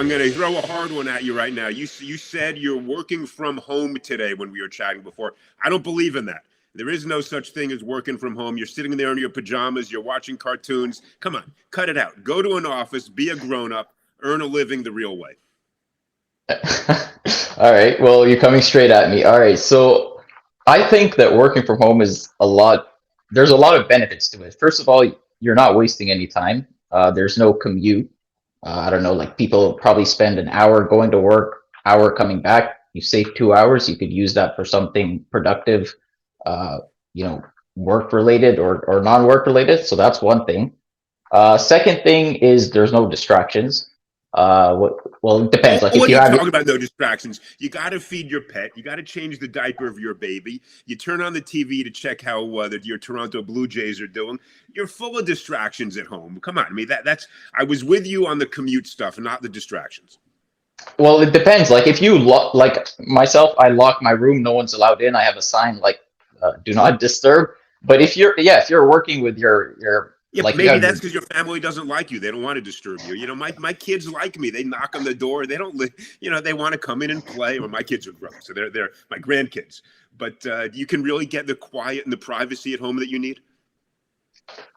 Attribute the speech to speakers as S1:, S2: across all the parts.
S1: I'm going to throw a hard one at you right now. You said you're working from home today when we were chatting before. I don't believe in that. There is no such thing as working from home. You're sitting there in your pajamas, you're watching cartoons. Come on, cut it out. Go to an office, be a grown up, earn a living the real way.
S2: All right. Well, you're coming straight at me. All right. So I think that working from home is there's a lot of benefits to it. First of all, you're not wasting any time. There's no commute. I don't know, like people probably spend an hour going to work, hour coming back. You save 2 hours. You could use that for something productive, uh, you know, work related or non-work related. So that's one thing. Second thing is there's no distractions. Well, it depends.
S1: Oh,
S2: Like if
S1: what are
S2: you
S1: you
S2: have
S1: talking about? No distractions. You got to feed your pet. You got to change the diaper of your baby. You turn on the TV to check how your Toronto Blue Jays are doing. You're full of distractions at home. Come on, I mean that's. I was with you on the commute stuff, not the distractions.
S2: Well, it depends. Like if you lock, like myself, I lock my room. No one's allowed in. I have a sign like "Do not disturb." But if you're working with your
S1: Yeah,
S2: like you
S1: maybe
S2: have
S1: that's
S2: your
S1: because your family doesn't like you. They don't want to disturb you. My kids like me. They knock on the door. They don't, they want to come in and play. Or my kids are grown, so they're my grandkids. But you can really get the quiet and the privacy at home that you need.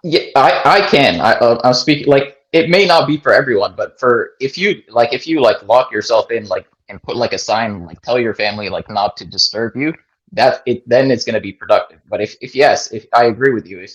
S2: yeah, I can. I'm speaking like it may not be for everyone, but for if you like lock yourself in like and put like a sign like tell your family like not to disturb you, that it then it's going to be productive. But if yes, if I agree with you,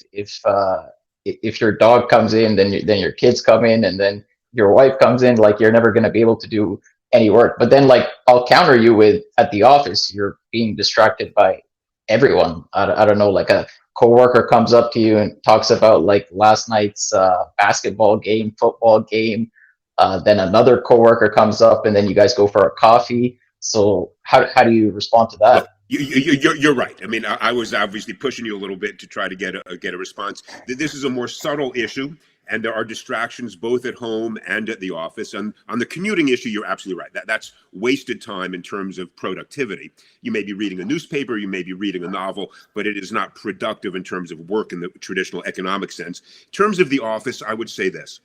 S2: if your dog comes in, then your kids come in, and then your wife comes in, like you're never going to be able to do any work. But then like I'll counter you with at the office, you're being distracted by everyone. I don't know, like a coworker comes up to you and talks about like last night's basketball game, football game. Then another coworker comes up, and then you guys go for a coffee. So how do you respond to
S1: Look,
S2: that?
S1: you're right. I mean, I was obviously pushing you a little bit to try to get a response. This is a more subtle issue, and there are distractions both at home and at the office. And on the commuting issue, you're absolutely right. That's wasted time in terms of productivity. You may be reading a newspaper, you may be reading a novel, but it is not productive in terms of work in the traditional economic sense. In terms of the office, I would say this: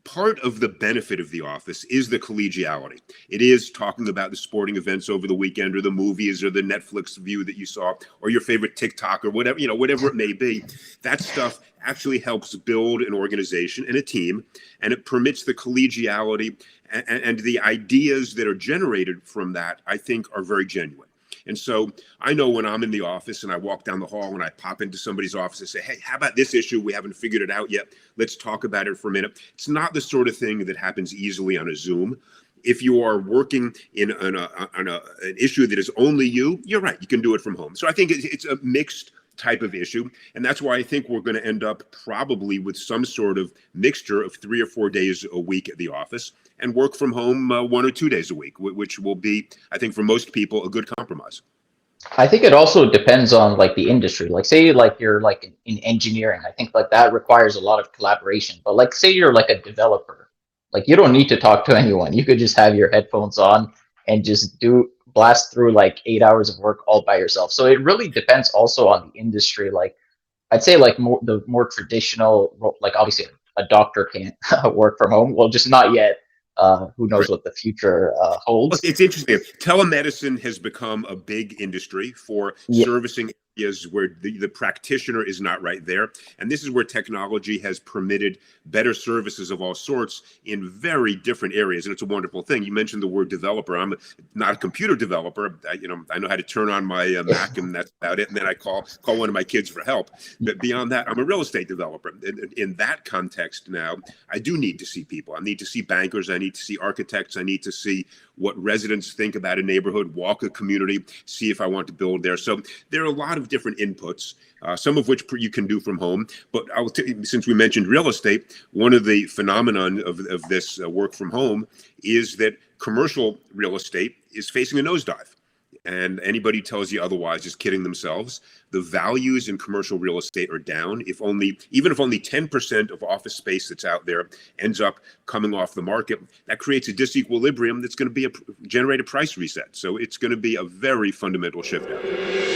S1: part of the benefit of the office is the collegiality. It is talking about the sporting events over the weekend or the movies or the Netflix view that you saw or your favorite TikTok or whatever, whatever it may be. That stuff actually helps build an organization and a team, and it permits the collegiality and the ideas that are generated from that, I think, are very genuine. And so I know when I'm in the office and I walk down the hall and I pop into somebody's office and say, hey, how about this issue? We haven't figured it out yet. Let's talk about it for a minute. It's not the sort of thing that happens easily on a Zoom. If you are working an issue that is only you, you're right. You can do it from home. So I think it's a mixed type of issue. And that's why I think we're going to end up probably with some sort of mixture of 3 or 4 days a week at the office and work from home 1 or 2 days a week, which will be, I think, for most people, a good compromise.
S2: I think it also depends on like the industry. Like say like you're like in engineering, I think like that requires a lot of collaboration. But like say you're like a developer, like you don't need to talk to anyone. You could just have your headphones on and just do blast through like 8 hours of work all by yourself. So it really depends also on the industry. Like I'd say like more traditional, like obviously a doctor can't work from home. Well, just not yet. Who knows what the future
S1: Well,
S2: holds?
S1: it's interesting. Telemedicine has become a big industry for
S2: Yeah,
S1: servicing areas where the practitioner is not right there. And this is where technology has permitted better services of all sorts in very different areas. And it's a wonderful thing. You mentioned the word developer. I'm not a computer developer. I know how to turn on my Mac, and that's about it. And then I call one of my kids for help. But beyond that, I'm a real estate developer. In that context now, I do need to see people. I need to see bankers. I need to see architects. I need to see what residents think about a neighborhood, walk a community, see if I want to build there. So there are a lot of different inputs, some of which you can do from home. But since we mentioned real estate, one of the phenomenon of this work from home is that commercial real estate is facing a nosedive. And anybody who tells you otherwise is kidding themselves. The values in commercial real estate are down. Even if only 10% of office space that's out there ends up coming off the market, that creates a disequilibrium that's going to generate a price reset. So it's going to be a very fundamental shift out there.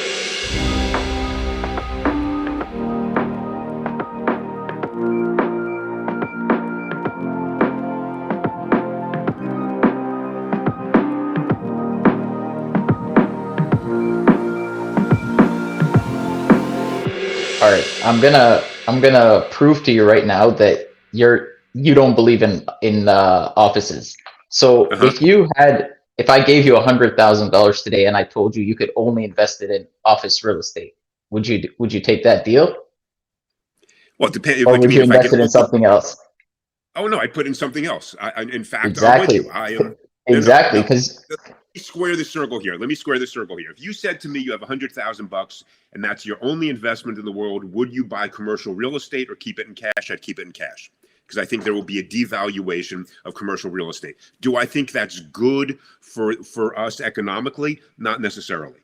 S2: All right, I'm gonna prove to you right now that you don't believe in offices. So
S1: Uh-huh.
S2: if I gave you $100,000 today and I told you you could only invest it in office real estate, would you take that deal,
S1: Well, it depends.
S2: or
S1: What do you
S2: would
S1: mean?
S2: you
S1: If I
S2: invest
S1: can
S2: it in
S1: only,
S2: something else?
S1: oh no, I put in something else. In fact, I'm with you.
S2: Exactly,
S1: I am. No, no,
S2: exactly,
S1: no.
S2: because
S1: Let me square the circle here. Let me square the circle here. If you said to me you have $100,000 and that's your only investment in the world, would you buy commercial real estate or keep it in cash? I'd keep it in cash because I think there will be a devaluation of commercial real estate. Do I think that's good for us economically? Not necessarily.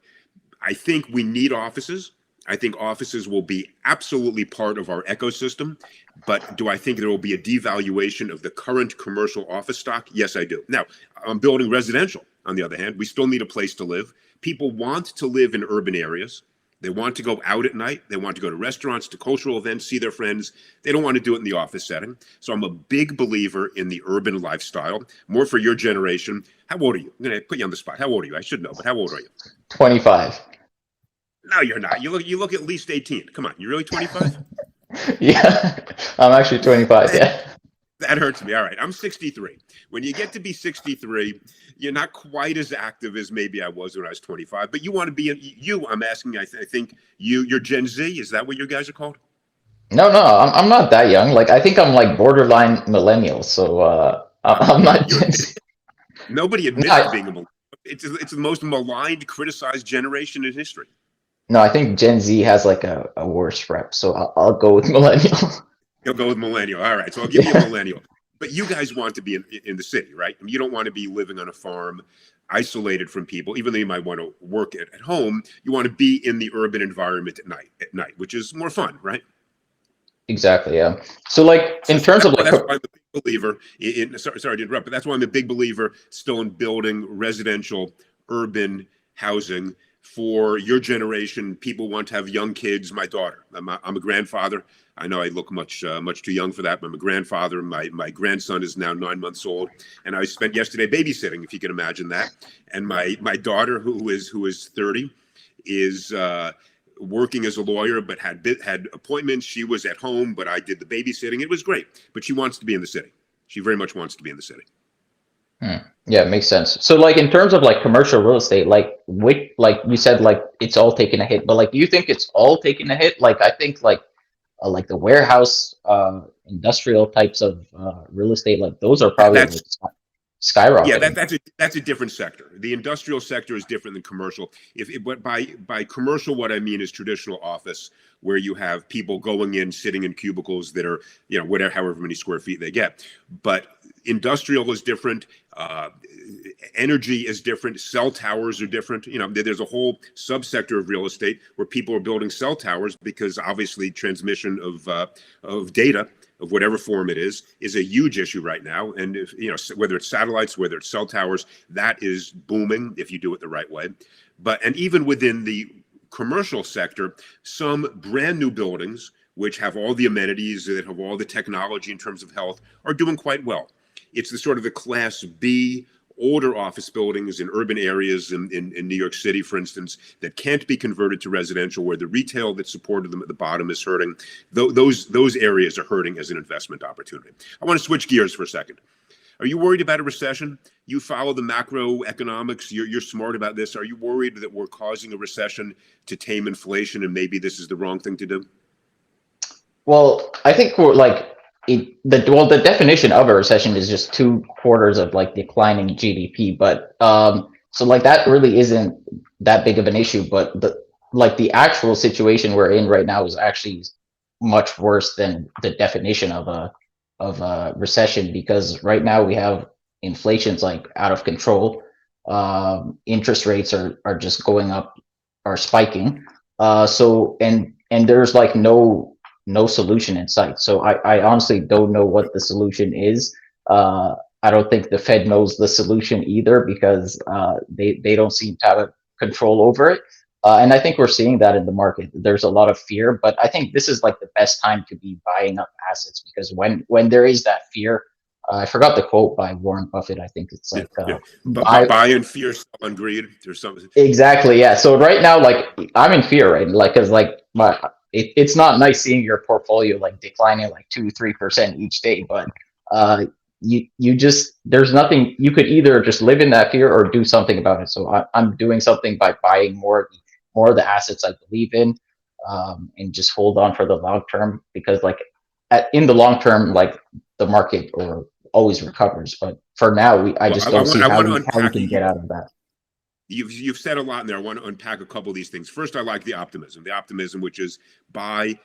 S1: I think we need offices. I think offices will be absolutely part of our ecosystem. But do I think there will be a devaluation of the current commercial office stock? Yes, I do. Now, I'm building residential, on the other hand. We still need a place to live. People want to live in urban areas. They want to go out at night. They want to go to restaurants, to cultural events, see their friends. They don't want to do it in the office setting. So I'm a big believer in the urban lifestyle, more for your generation. How old are you? I'm going to put you on the spot. How old are you? I should know, but how old are you?
S2: 25.
S1: No, you're not. You look at least 18. Come on, you're really 25?
S2: Yeah, I'm actually 25.
S1: That,
S2: Yeah.
S1: that hurts me. All right, I'm 63. When you get to be 63, you're not quite as active as maybe I was when I was 25. But you want to be you. I'm asking. I think you're Gen Z. Is that what you guys are called?
S2: No, no, I'm not that young. Like I think I'm like borderline millennial. So I'm
S1: You're
S2: not
S1: you're
S2: just
S1: nobody admits to
S2: no,
S1: being a millennial. It's the most maligned, criticized generation in history.
S2: no. I think Gen Z has like a worse rep. So I'll go with millennial.
S1: You'll go with millennial. All right, so I'll give you a
S2: Yeah,
S1: millennial. But you guys want to be in the city, right? I mean, you don't want to be living on a farm, isolated from people. Even though you might want to work at home, you want to be in the urban environment at night, which is more fun, right?
S2: exactly. Yeah. So like
S1: So,
S2: in
S1: so
S2: terms
S1: that's
S2: of
S1: why
S2: like
S1: that's why I'm a big believer sorry to interrupt, but that's why I'm a big believer still in building residential urban housing for your generation. People want to have young kids. My daughter, I'm a grandfather. I know I look much too young for that, but I'm a grandfather. My grandson is now 9 months old, and I spent yesterday babysitting, if you can imagine that. And my daughter, who is 30, is working as a lawyer, but had appointments. She was at home, but I did the babysitting. It was great, but she wants to be in the city. She very much wants to be in the city.
S2: yeah, it makes sense. So like in terms of like commercial real estate, like you said, like it's all taking a hit. But like, do you think it's all taking a hit? Like I think like the warehouse, industrial types of real estate, like those are
S1: That,
S2: probably
S1: that's
S2: like
S1: Yeah,
S2: skyrocketing.
S1: that's a different sector. The industrial sector is different than commercial. But by commercial, what I mean is traditional office, where you have people going in, sitting in cubicles that are, whatever, however many square feet they get. But industrial is different. Uh, Energy is different. Cell towers are different. There's a whole subsector of real estate where people are building cell towers because obviously transmission of data of whatever form it is a huge issue right now. And if, whether it's satellites, whether it's cell towers, that is booming if you do it the right way. And even within the commercial sector, some brand new buildings which have all the amenities, that have all the technology in terms of health, are doing quite well. It's the sort of the class B older office buildings in urban areas in New York City, for instance, that can't be converted to residential, where the retail that supported them at the bottom is hurting. Those areas are hurting as an investment opportunity. I want to switch gears for a second. Are you worried about a recession? You follow the macroeconomics. You're smart about this. Are you worried that we're causing a recession to tame inflation, and maybe this is the wrong thing to do?
S2: Well, I think we're like the definition of a recession is just 2 quarters of like declining GDP, but so like that really isn't that big of an issue, but the actual situation we're in right now is actually much worse than the definition of a recession, because right now we have inflation's like out of control. Interest rates are just going up, are spiking. So and there's like no solution in sight. So I honestly don't know what the solution is. I don't think the Fed knows the solution either, because they don't seem to have control over it. And I think we're seeing that in the market. There's a lot of fear, but I think this is like the best time to be buying up assets, because when there is that fear, I forgot the quote by Warren Buffett. I think it's
S1: Yeah,
S2: like
S1: yeah. But
S2: buy.
S1: buy in fear, sell on greed. There's something.
S2: Exactly, yeah. So right now, like I'm in fear, right? Like, cause like it's not nice seeing your portfolio like declining like 2-3% each day, but you just, there's nothing, you could either just live in that fear or do something about it. So I'm doing something by buying more of the assets I believe in, and just hold on for the long term, because like in the long term, like the market or always recovers. But for now, I
S1: Well,
S2: just don't see
S1: I
S2: how
S1: want to
S2: we
S1: unpack
S2: can get out of that.
S1: you've said a lot in there. I want to unpack a couple of these things. First, I like the optimism, which is buy,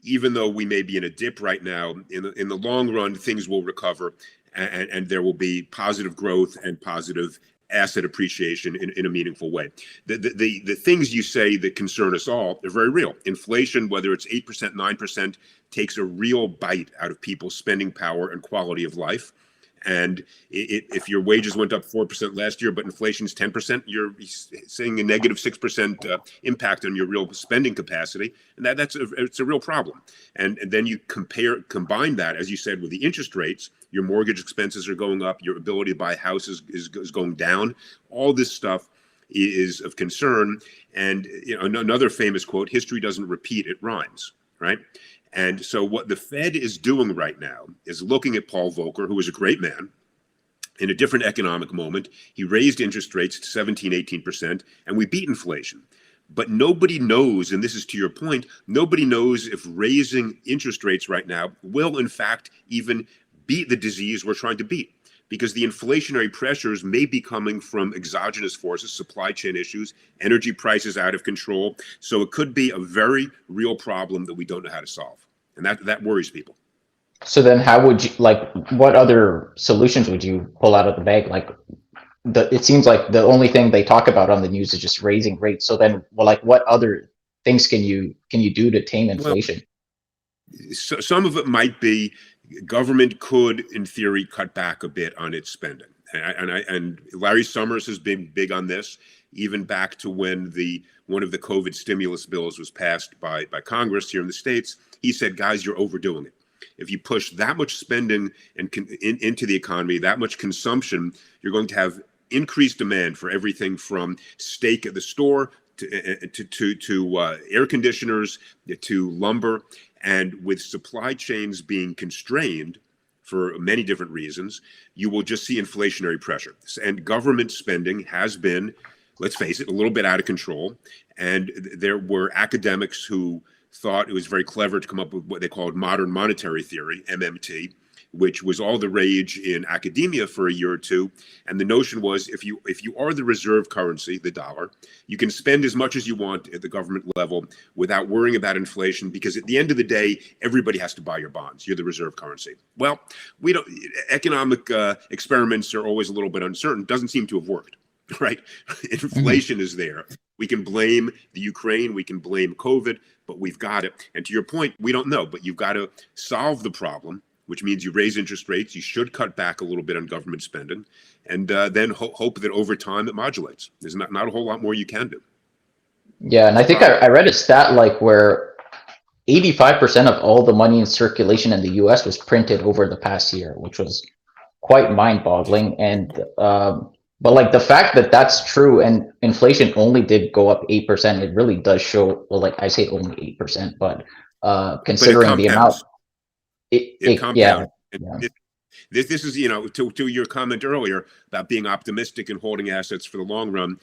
S1: even though we may be in a dip right now. In the long run, things will recover, and there will be positive growth and positive asset appreciation in a meaningful way. The things you say that concern us all are very real. Inflation, whether it's 8%, 9%, takes a real bite out of people's spending power and quality of life. And if your wages went up 4% last year, but inflation's 10%, you're seeing a negative 6% impact on your real spending capacity, and it's a real problem. And then you combine that, as you said, with the interest rates. Your mortgage expenses are going up. Your ability to buy houses is going down. All this stuff is of concern. And another famous quote: "History doesn't repeat; it rhymes." Right. And so what the Fed is doing right now is looking at Paul Volcker, who was a great man in a different economic moment. He raised interest rates to 17, 18%, and we beat inflation. But nobody knows, and this is to your point, nobody knows if raising interest rates right now will, in fact, even beat the disease we're trying to beat. Because the inflationary pressures may be coming from exogenous forces, supply chain issues, energy prices out of control. So it could be a very real problem that we don't know how to solve. And that worries people.
S2: So then how would you, like, what other solutions would you pull out of the bag? Like, it seems like the only thing they talk about on the news is just raising rates. So then, well, like, what other things can you do to tame
S1: Well,
S2: inflation?
S1: so some of it might be government could, in theory, cut back a bit on its spending. And Larry Summers has been big on this, even back to when one of the COVID stimulus bills was passed by Congress here in the States. He said, guys, you're overdoing it. If you push that much spending into the economy, that much consumption, you're going to have increased demand for everything from steak at the store to air conditioners to lumber. And with supply chains being constrained for many different reasons, you will just see inflationary pressure. And government spending has been, let's face it, a little bit out of control. And there were academics who thought it was very clever to come up with what they called modern monetary theory, MMT, which was all the rage in academia for a year or two. And the notion was, if you are the reserve currency, the dollar, you can spend as much as you want at the government level without worrying about inflation, because at the end of the day, everybody has to buy your bonds. You're the reserve currency. Well, we don't. Economic experiments are always a little bit uncertain. Doesn't seem to have worked. Right? Inflation is there. We can blame the Ukraine, we can blame COVID, but we've got it. And to your point, we don't know, but you've got to solve the problem, which means you raise interest rates. You should cut back a little bit on government spending, and then hope that over time it modulates. There's not a whole lot more you can do.
S2: Yeah, and I think I read a stat like where 85% of all the money in circulation in the US was printed over the past year, which was quite mind-boggling. And but like the fact that that's true and inflation only did go up 8%, it really does show, well, like I say only 8%, but considering the amount,
S1: it
S2: yeah.
S1: compounds. This is, to your comment earlier about being optimistic and holding assets for the long run.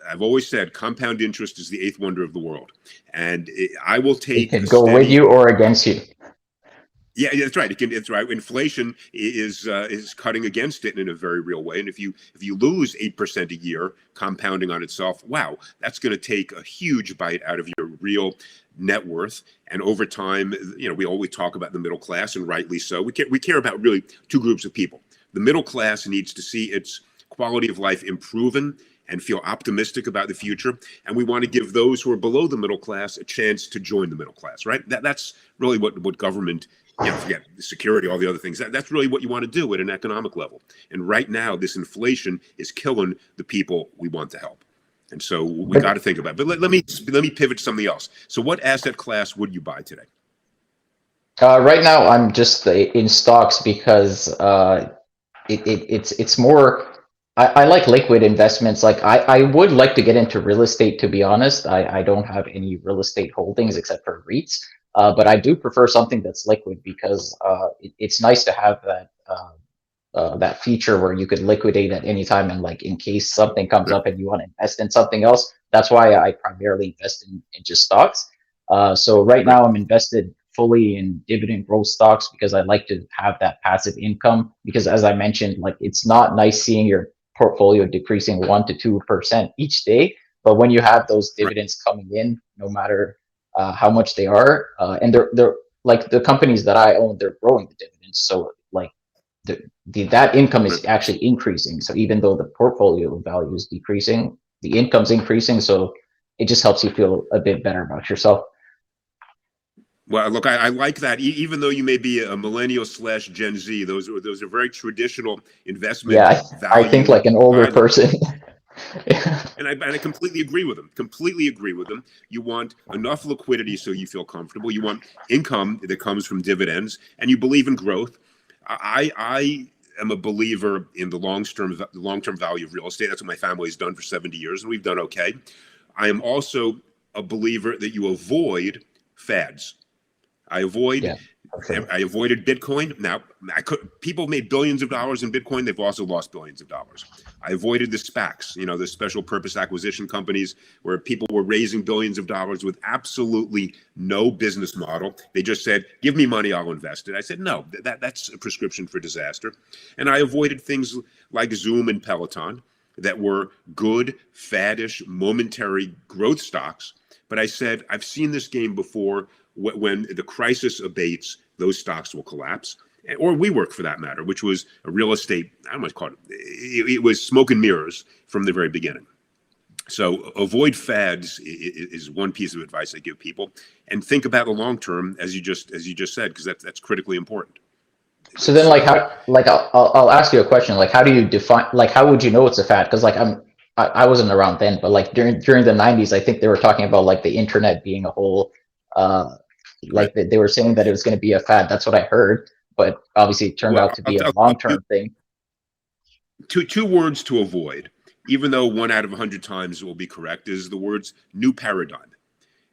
S1: I've always said compound interest is the eighth wonder of the world, and I will take.
S2: It can go with you or against you.
S1: Yeah, that's right. It's right. Inflation is cutting against it in a very real way. And if you lose 8% a year compounding on itself, wow, that's going to take a huge bite out of your real net worth. And over time, we always talk about the middle class, and rightly so. We care about really two groups of people. The middle class needs to see its quality of life improving and feel optimistic about the future. And we want to give those who are below the middle class a chance to join the middle class, right? That's really what government, forget security, all the other things. That's really what you want to do at an economic level. And right now, this inflation is killing the people we want to help. And so we got to think about it. But let me pivot to something else. So what asset class would you buy today?
S2: Right now, I'm just in stocks because it's more. I like liquid investments. Like I would like to get into real estate, to be honest. I don't have any real estate holdings except for REITs. But I do prefer something that's liquid because it's nice to have that feature where you could liquidate at any time, and like in case something comes
S1: Right.
S2: up and you want to invest in something else. That's why I primarily invest in just stocks. So right
S1: Right.
S2: now I'm invested fully in dividend growth stocks because I like to have that passive income. Because as I mentioned, like it's not nice seeing your portfolio decreasing 1 to 2% each day, but when you have those
S1: Right.
S2: dividends coming in, no matter how much they are, and they're like the companies that I own, they're growing the dividends. So like that income
S1: Right.
S2: is actually increasing. So even though the portfolio value is decreasing, the income's increasing. So it just helps you feel a bit better about yourself.
S1: Well, look, I like that. Even though you may be a millennial slash Gen Z, those are very traditional investment
S2: Yeah, I think
S1: value
S2: like an older
S1: guidelines.
S2: person.
S1: And I completely agree with them. Completely agree with them. You want enough liquidity so you feel comfortable. You want income that comes from dividends, and you believe in growth. I am a believer in the long term value of real estate. That's what my family's done for 70 years, and we've done okay. I am also a believer that you avoid fads. I avoid
S2: Yeah, for sure.
S1: I avoided Bitcoin. Now, people made billions of dollars in Bitcoin. They've also lost billions of dollars. I avoided the SPACs, the special purpose acquisition companies where people were raising billions of dollars with absolutely no business model. They just said, "Give me money, I'll invest it." I said, "No, that's a prescription for disaster." And I avoided things like Zoom and Peloton that were good, faddish, momentary growth stocks. But I said, I've seen this game before. When the crisis abates, those stocks will collapse. Or WeWork, for that matter, which was a real estate, I don't know what to call it. It was smoke and mirrors from the very beginning. So avoid fads is one piece of advice I give people, and think about the long term, as you just said, because that's critically important.
S2: So then,
S1: It's
S2: like, how, like, I'll ask you a question. Like, how do you define, like, how would you know it's a fad? Because, like, I wasn't around then, but like during the '90s, I think they were talking about like the internet being a whole, uh,
S1: right.
S2: like they were saying that it was going to be a fad. That's what I heard, but obviously it turned
S1: Well,
S2: out to
S1: I'll,
S2: be a
S1: I'll,
S2: long
S1: I'll do
S2: term thing.
S1: two words to avoid, even though 1 out of 100 times will be correct, is the words new paradigm.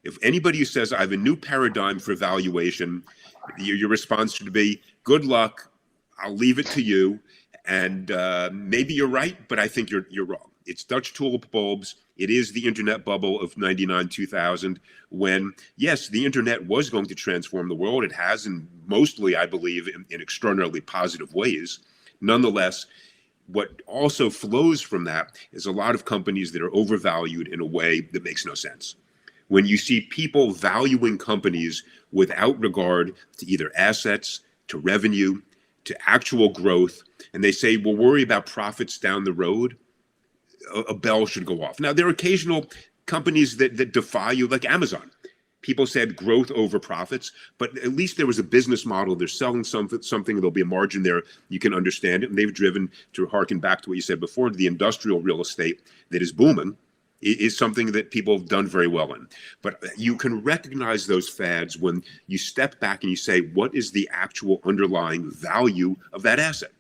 S1: If anybody who says I have a new paradigm for valuation, your response should be good luck. I'll leave it to you. And maybe you're right, but I think you're wrong. It's Dutch tulip bulbs. It is the internet bubble of 99, 2000, when, yes, the internet was going to transform the world. It has, and mostly, I believe, in extraordinarily positive ways. Nonetheless, what also flows from that is a lot of companies that are overvalued in a way that makes no sense. When you see people valuing companies without regard to either assets, to revenue, to actual growth, and they say, we'll worry about profits down the road, a bell should go off. Now, there are occasional companies that defy you, like Amazon. People said growth over profits, but at least there was a business model. They're selling something, there'll be a margin there. You can understand it. And they've driven, to harken back to what you said before, the industrial real estate that is booming is something that people have done very well in. But you can recognize those fads when you step back and you say, what is the actual underlying value of that asset?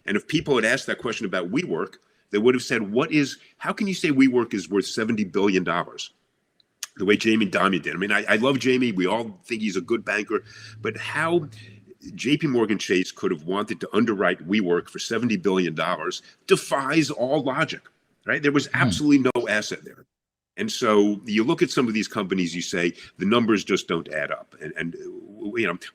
S1: And if people had asked that question about WeWork, they would have said, how can you say WeWork is worth $70 billion? The way Jamie Dimon did. I mean, I love Jamie. We all think he's a good banker. But how JP Morgan Chase could have wanted to underwrite WeWork for $70 billion defies all logic, right? There was
S2: Hmm.
S1: absolutely no asset there. And so you look at some of these companies, you say the numbers just don't add up. And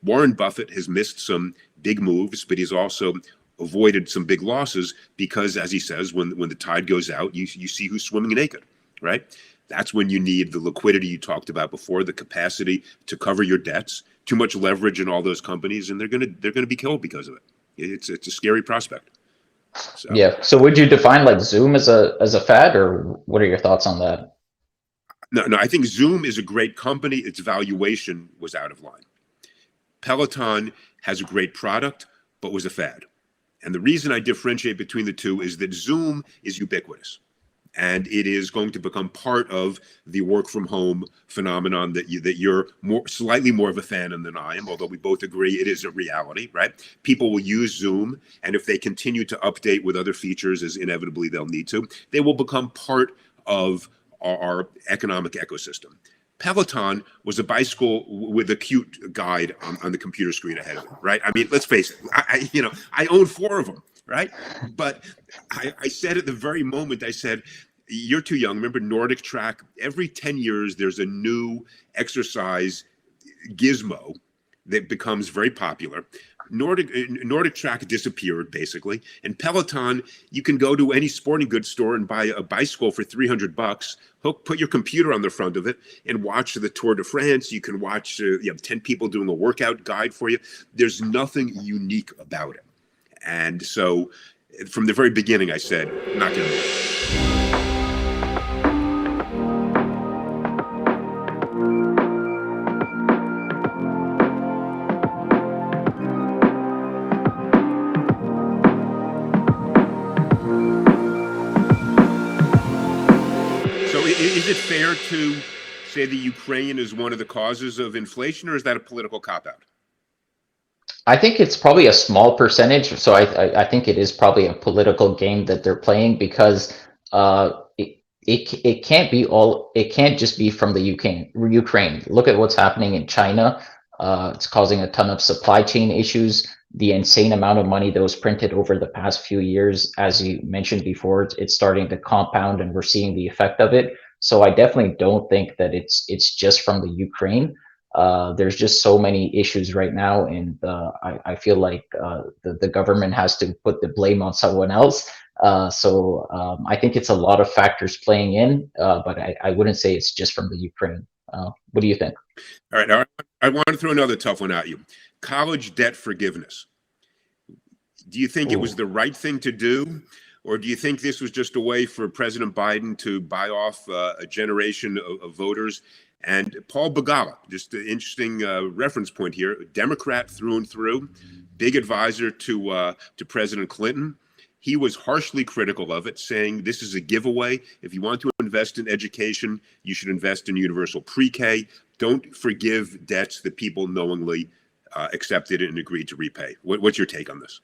S1: Warren Buffett has missed some big moves, but he's also avoided some big losses because, as he says, when the tide goes out, you see who's swimming naked, right? That's when you need the liquidity you talked about before, the capacity to cover your debts. Too much leverage in all those companies, and they're gonna be killed because of it. It's a scary prospect. So
S2: Yeah. So would you define like Zoom as a fad, or what are your thoughts on that?
S1: no, I think Zoom is a great company. Its valuation was out of line. Peloton has a great product, but was a fad. And the reason I differentiate between the two is that Zoom is ubiquitous. and it is going to become part of the work from home phenomenon that you're slightly more of a fan of than I am, although we both agree it is a reality, right? People will use Zoom, and if they continue to update with other features, as inevitably they'll need to, they will become part of our economic ecosystem. Peloton was a bicycle with a cute guide on the computer screen ahead of it, right? I mean, let's face it. I own 4 of them, right? But I said at the very moment, I said, you're too young. Remember Nordic Track? Every 10 years, there's a new exercise gizmo that becomes very popular. Nordic Track disappeared basically, and Peloton, you can go to any sporting goods store and buy a bicycle for $300. Put your computer on the front of it and watch the Tour de France. You can watch 10 people doing a workout guide for you. There's nothing unique about it, and so from the very beginning, I said, not going to do it. Is it fair to say that Ukraine is one of the causes of inflation, or is that a political cop-out?
S2: I think it's probably a small percentage. So I think it is probably a political game that they're playing because it can't be all. It can't just be from the Ukraine. Look at what's happening in China. It's causing a ton of supply chain issues. The insane amount of money that was printed over the past few years, as you mentioned before, it's starting to compound, and we're seeing the effect of it. So I definitely don't think that it's just from the Ukraine. There's just so many issues right now, and I feel like the government has to put the blame on someone else. I think it's a lot of factors playing in, but I wouldn't say it's just from the Ukraine. What do you think?
S1: All right, now I want to throw another tough one at you. College debt forgiveness. Do you think it was the right thing to do? Or do you think this was just a way for President Biden to buy off a generation of voters? And Paul Begala, just an interesting reference point here, Democrat through and through, big advisor to President Clinton. He was harshly critical of it, saying this is a giveaway. If you want to invest in education, you should invest in universal pre-K. Don't forgive debts that people knowingly accepted and agreed to repay. What's your take on this?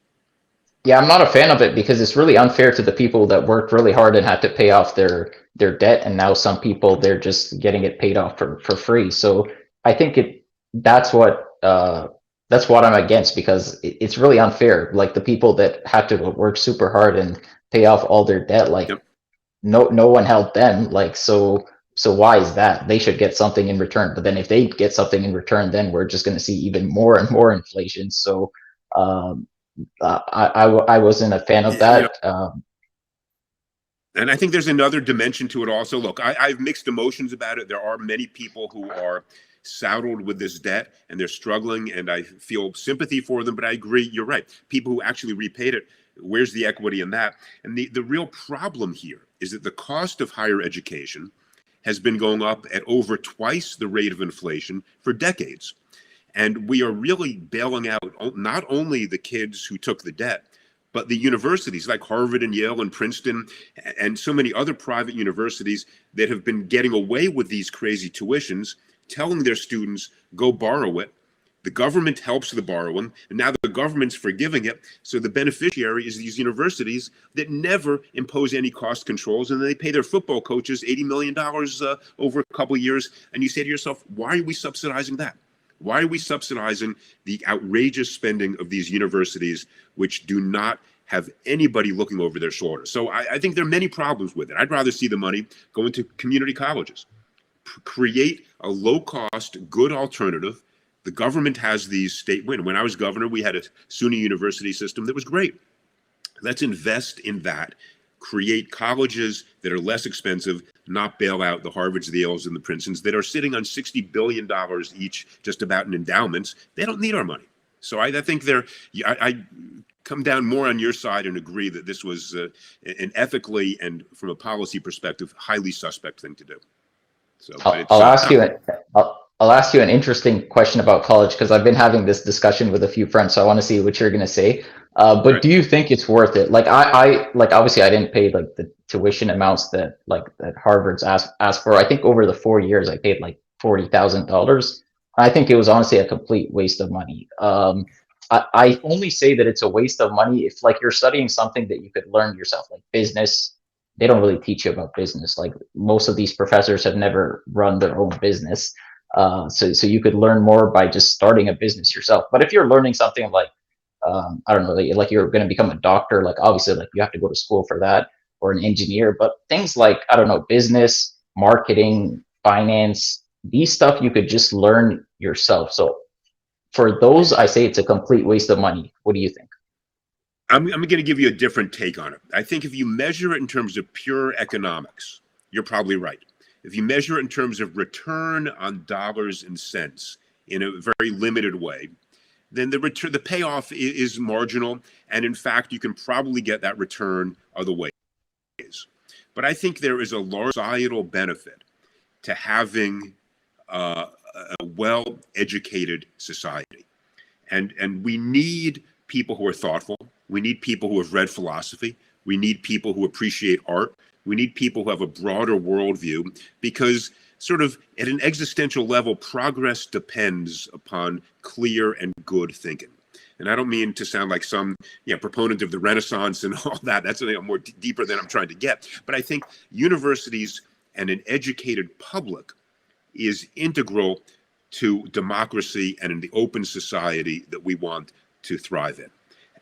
S2: Yeah, I'm not a fan of it because it's really unfair to the people that worked really hard and had to pay off their debt, and now some people they're just getting it paid off for free. So I think that's what I'm against because it's really unfair. Like the people that had to work super hard and pay off all their debt, like
S1: Yep.
S2: no one helped them. Like so why is that? They should get something in return. But then if they get something in return, then we're just going to see even more and more inflation. So I wasn't a fan of that.
S1: And I think there's another dimension to it also. Look, I have mixed emotions about it. There are many people who are saddled with this debt and they're struggling, and I feel sympathy for them, but I agree, you're right. People who actually repaid it, where's the equity in that? And the real problem here is that the cost of higher education has been going up at over twice the rate of inflation for decades. And we are really bailing out not only the kids who took the debt, but the universities like Harvard and Yale and Princeton and so many other private universities that have been getting away with these crazy tuitions, telling their students, go borrow it. The government helps the borrowing, and now the government's forgiving it. So the beneficiary is these universities that never impose any cost controls, and they pay their football coaches $80 million over a couple of years. And you say to yourself, why are we subsidizing that? Why are we subsidizing the outrageous spending of these universities, which do not have anybody looking over their shoulder? So I think there are many problems with it. I'd rather see the money go into community colleges. Create a low-cost, good alternative. The government has these state. When I was governor, we had a SUNY university system that was great. Let's invest in that. Create colleges that are less expensive, not bail out the Harvards, the Yales, and the Princetons that are sitting on $60 billion each just about in endowments. They don't need our money. So I think I come down more on your side and agree that this was an ethically and from a policy perspective, highly suspect thing to do. So
S2: I'll ask you an interesting question about college because I've been having this discussion with a few friends. So I want to see what you're going to say. But
S1: Right.
S2: do you think it's worth it? Like like obviously I didn't pay like the tuition amounts that like that Harvard's asked for. I think over the 4 years I paid like $40,000. I think it was honestly a complete waste of money. I only say that it's a waste of money if like you're studying something that you could learn yourself, like business. They don't really teach you about business. Like most of these professors have never run their own business. So you could learn more by just starting a business yourself. But if you're learning something like I don't know, like you're going to become a doctor, like obviously, like you have to go to school for that, or an engineer. But things like, I don't know, business, marketing, finance, these stuff you could just learn yourself. So for those, I say it's a complete waste of money. What do you think?
S1: I'm going to give you a different take on it. I think if you measure it in terms of pure economics, you're probably right. If you measure it in terms of return on dollars and cents in a very limited way, then the payoff is marginal, and in fact, you can probably get that return other ways. But I think there is a large societal benefit to having a well-educated society. And we need people who are thoughtful. We need people who have read philosophy. We need people who appreciate art. We need people who have a broader worldview, because sort of at an existential level, progress depends upon clear and good thinking. And I don't mean to sound like some proponent of the Renaissance and all that. That's a more deeper than I'm trying to get. But I think universities and an educated public is integral to democracy and in the open society that we want to thrive in.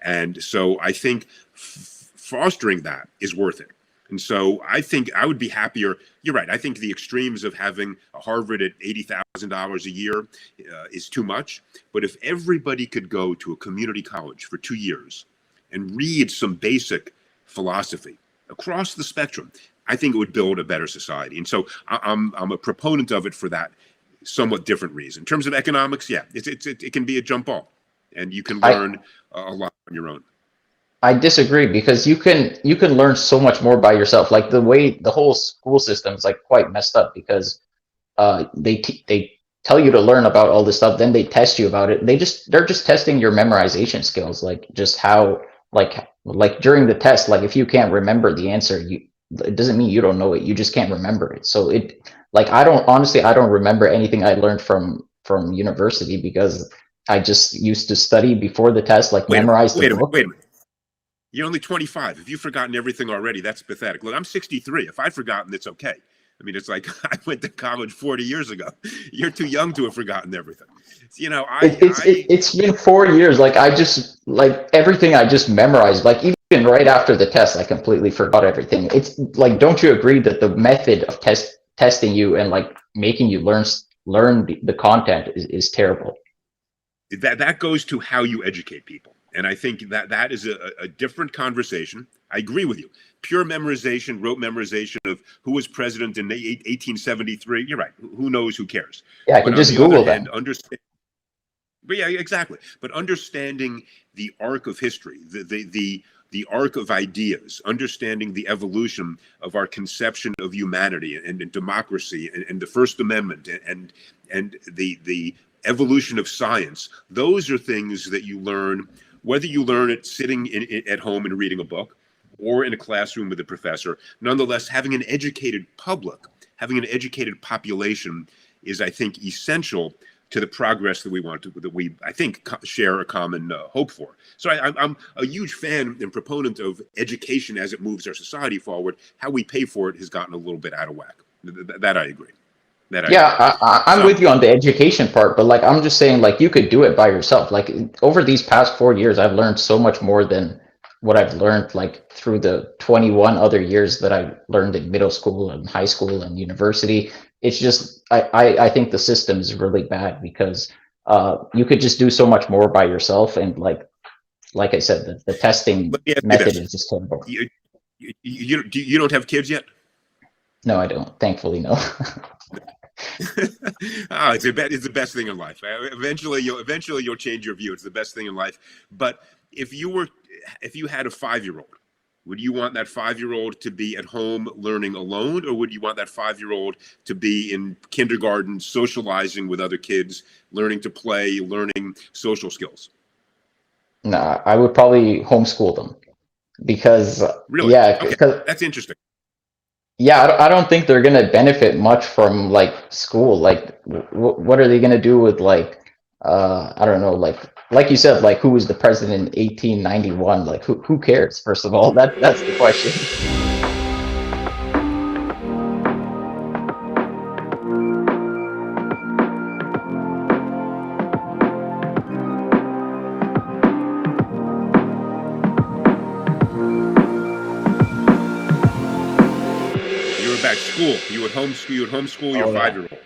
S1: And so I think fostering that is worth it. And so I think I would be happier. You're right. I think the extremes of having a Harvard at $80,000 a year is too much. But if everybody could go to a community college for 2 years and read some basic philosophy across the spectrum, I think it would build a better society. And so I'm a proponent of it for that somewhat different reason. In terms of economics, yeah, it can be a jump ball, and you can
S2: I
S1: learn a lot on your own.
S2: I disagree because you can learn so much more by yourself. Like the way the whole school system is like quite messed up because they tell you to learn about all this stuff, then they test you about it. They're just testing your memorization skills, like just how like during the test, like if you can't remember the answer, you it doesn't mean you don't know it. You just can't remember it. So it like I don't remember anything I learned from university because I just used to study before the test, like
S1: Wait a minute,
S2: memorize the
S1: wait a minute,
S2: book.
S1: wait a minute. You're only 25. If you've forgotten everything already, that's pathetic. Look, I'm 63. If I've forgotten, it's okay. I mean, it's like I went to college 40 years ago. You're too young to have forgotten everything. You know,
S2: It's been 4 years. Like I just like everything I just memorized. Like even right after the test, I completely forgot everything. It's like, don't you agree that the method of testing you and like making you learn the content is terrible?
S1: that goes to how you educate people, and I think that is a different conversation. I agree with you. Pure memorization, rote memorization of who was president in 1873. You're right. Who knows? Who cares?
S2: Yeah, I
S1: But
S2: can
S1: on
S2: just
S1: the other
S2: Google
S1: hand,
S2: them.
S1: understand. But yeah, exactly. But understanding the arc of history, the arc of ideas, understanding the evolution of our conception of humanity and democracy and the First Amendment and the evolution of science. Those are things that you learn, whether you learn it sitting at home and reading a book or in a classroom with a professor. Nonetheless, having an educated public, having an educated population is, I think, essential to the progress that we want to, that we, I think, share a common hope for. So I'm a huge fan and proponent of education as it moves our society forward. How we pay for it has gotten a little bit out of whack. That I agree. That I
S2: Yeah,
S1: agree.
S2: I'm
S1: So
S2: with you on the education part, but like I'm just saying, like you could do it by yourself. Like over these past 4 years, I've learned so much more than what I've learned like through the 21 other years that I learned in middle school and high school and university. It's just I think the system is really bad because you could just do so much more by yourself, and like I said, the testing
S1: let me ask you
S2: method
S1: this:
S2: is just terrible.
S1: you don't have kids yet?
S2: No, I don't. Thankfully, no.
S1: Oh, it's the best thing in life. Eventually you'll change your view. It's the best thing in life. But if you were if you had a 5-year-old, would you want that 5-year-old to be at home learning alone, or would you want that 5-year-old to be in kindergarten socializing with other kids, learning to play, learning social skills?
S2: Nah, I would probably homeschool them because
S1: Really?
S2: yeah,
S1: Okay,
S2: because
S1: that's interesting.
S2: yeah, I don't think they're gonna benefit much from like school. Like, what are they gonna do with like, I don't know, like you said, like who was the president in 1891? Like, who cares? First of all, that's the question.
S1: You were back school. You would homeschool. You would homeschool your
S3: Oh yeah.
S1: 5-year-old.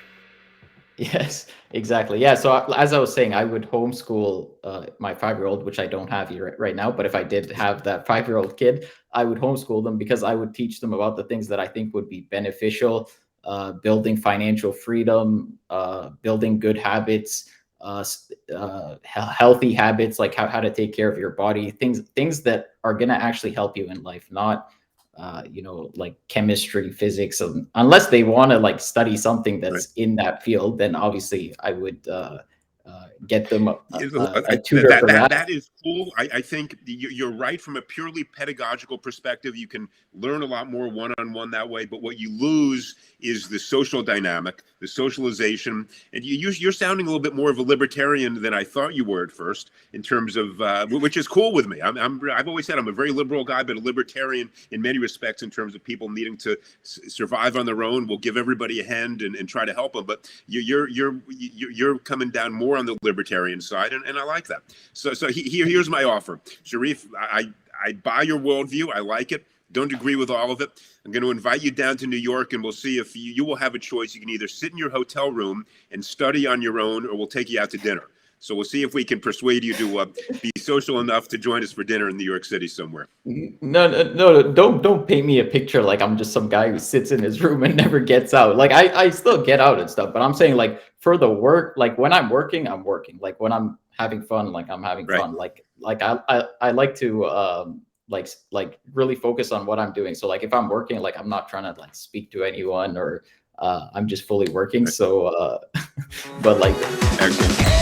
S3: Yes, exactly. Yeah. So as I was saying, I would homeschool my 5-year-old, which I don't have here right now. But if I did have that 5-year-old kid, I would homeschool them because I would teach them about the things that I think would be beneficial, building financial freedom, building good habits, healthy habits, like how to take care of your body, things that are going to actually help you in life, not like chemistry, physics, unless they want to like study something
S1: Right.
S3: that's in that field, then obviously I would get them a
S1: That,
S3: tutor for that.
S1: that is cool. I think you're right from a purely pedagogical perspective. You can learn a lot more one-on-one that way. But what you lose is the social dynamic, the socialization. And you're sounding a little bit more of a libertarian than I thought you were at first, in terms of which is cool with me. I've always said I'm a very liberal guy, but a libertarian in many respects in terms of people needing to survive on their own. We'll give everybody a hand and try to help them. But you're coming down more on the libertarian side, and I like that. So here's my offer, Sherif. I buy your worldview. I like it. Don't agree with all of it. I'm going to invite you down to New York, and we'll see if you will have a choice. You can either sit in your hotel room and study on your own, or we'll take you out to dinner. So we'll see if we can persuade you to be social enough to join us for dinner in New York City somewhere.
S3: No, don't paint me a picture like I'm just some guy who sits in his room and never gets out. Like I still get out and stuff, but I'm saying like for the work, like when I'm working, I'm working. Like when I'm having fun, like I'm having
S1: Right.
S3: fun. Like I like to like really focus on what I'm doing. So like if I'm working, like I'm not trying to like speak to anyone, or I'm just fully working. So but like
S1: Excellent.